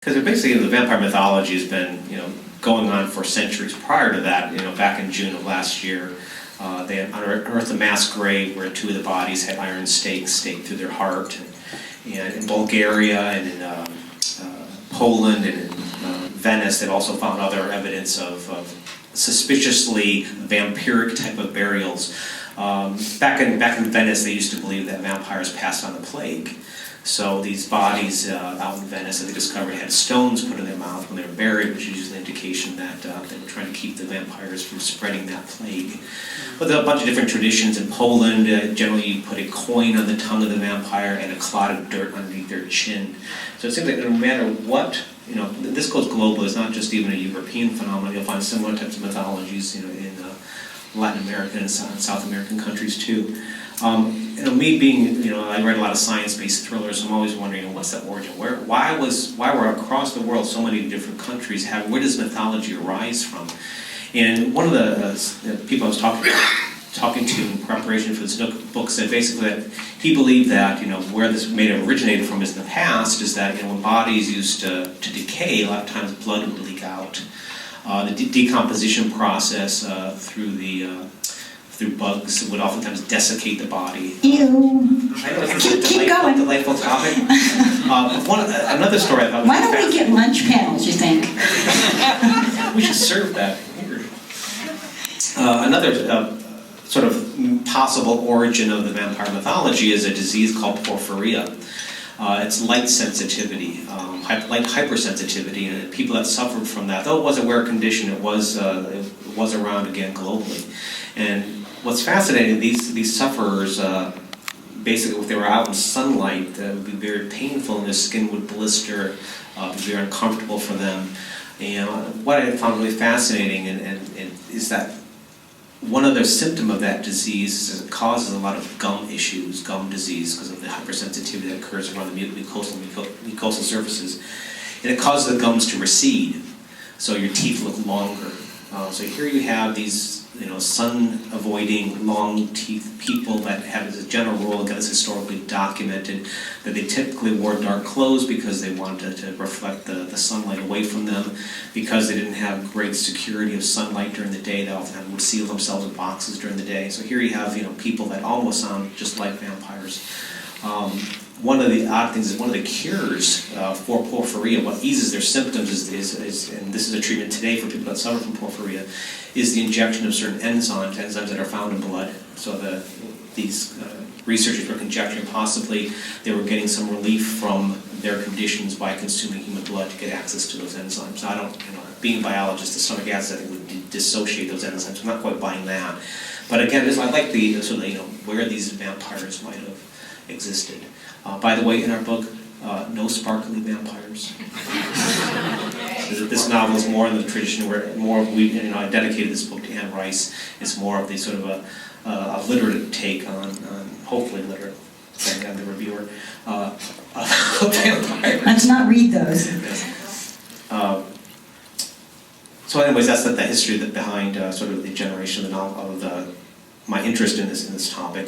Because basically the vampire mythology has been, going on for centuries. Prior to that, back in June of last year, they had unearthed a mass grave where two of the bodies had iron stakes staked through their heart. And in Bulgaria and in Poland and in Venice, they've also found other evidence of suspiciously vampiric type of burials. Back in Venice, they used to believe that vampires passed on the plague. So these bodies out in Venice that they discovered had stones put in their mouth when they were buried, which is usually an indication that they were trying to keep the vampires from spreading that plague. But there are a bunch of different traditions. In Poland, generally you put a coin on the tongue of the vampire and a clod of dirt underneath their chin. So it seems like no matter what, this goes global. It's not just even a European phenomenon. You'll find similar types of mythologies, in Latin American and South American countries too. Me being, I read a lot of science-based thrillers. I'm always wondering, what's the origin? Why were across the world so many different countries where does mythology arise from? And one of the people I was talking to in preparation for this book said basically that he believed that where this may have originated from is in the past is that when bodies used to decay, a lot of times blood would leak out. The decomposition process through bugs would oftentimes desiccate the body. Ew. I know this is a delightful topic. Another story I thought was Why don't we get lunch panels, you think? We should serve that here. Another sort of possible origin of the vampire mythology is a disease called porphyria. It's light sensitivity, light hypersensitivity, and people that suffered from that, though it was a rare condition, it was around again globally. And what's fascinating, these sufferers, basically if they were out in sunlight, it would be very painful and their skin would blister, be very uncomfortable for them. And what I found really fascinating is that one other symptom of that disease is it causes a lot of gum issues, gum disease, because of the hypersensitivity that occurs around the mucosal surfaces. And it causes the gums to recede, so your teeth look longer. So here you have these, sun-avoiding, long-teeth people that have, as a general rule, again, it's historically documented, that they typically wore dark clothes because they wanted to reflect the sunlight away from them, because they didn't have great security of sunlight during the day. They often would seal themselves in boxes during the day. So here you have, people that almost sound just like vampires. One of the odd things is one of the cures for porphyria, what eases their symptoms is, and this is a treatment today for people that suffer from porphyria, is the injection of certain enzymes that are found in blood. So these researchers were conjecturing possibly they were getting some relief from their conditions by consuming human blood to get access to those enzymes. I don't, being a biologist, the stomach acid I think would dissociate those enzymes. I'm not quite buying that. But again, I like the sort of, where these vampires might have existed. By the way, in our book, no sparkly vampires. This novel is more in the tradition where I dedicated this book to Anne Rice. It's more of the sort of a literate take on hopefully literate, thank God the reviewer, vampires. Let's not read those. So anyways, that's the history behind sort of the generation of the novel, my interest in this topic.